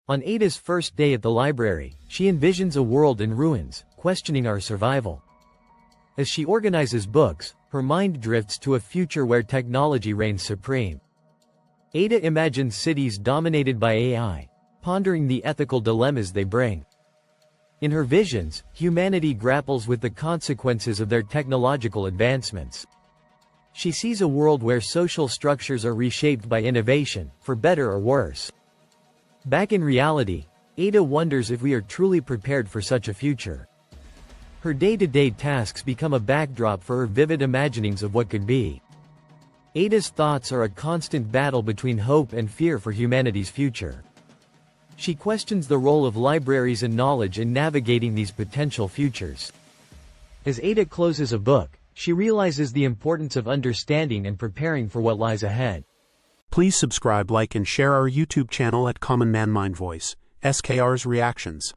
On Ada's first day at the library, she envisions a world in ruins, questioning our survival. As she organizes books, her mind drifts to a future where technology reigns supreme. Ada imagines cities dominated by AI, pondering the ethical dilemmas they bring. In her visions, humanity grapples with the consequences of their technological advancements. She sees a world where social structures are reshaped by innovation, for better or worse. Back in reality, Ada wonders if we are truly prepared for such a future. Her day-to-day tasks become a backdrop for her vivid imaginings of what could be. Ada's thoughts are a constant battle between hope and fear for humanity's future. She questions the role of libraries and knowledge in navigating these potential futures. As Ada closes a book, she realizes the importance of understanding and preparing for what lies ahead. Please subscribe, like and share our YouTube channel at Common Man Mind Voice, SKR's Reactions.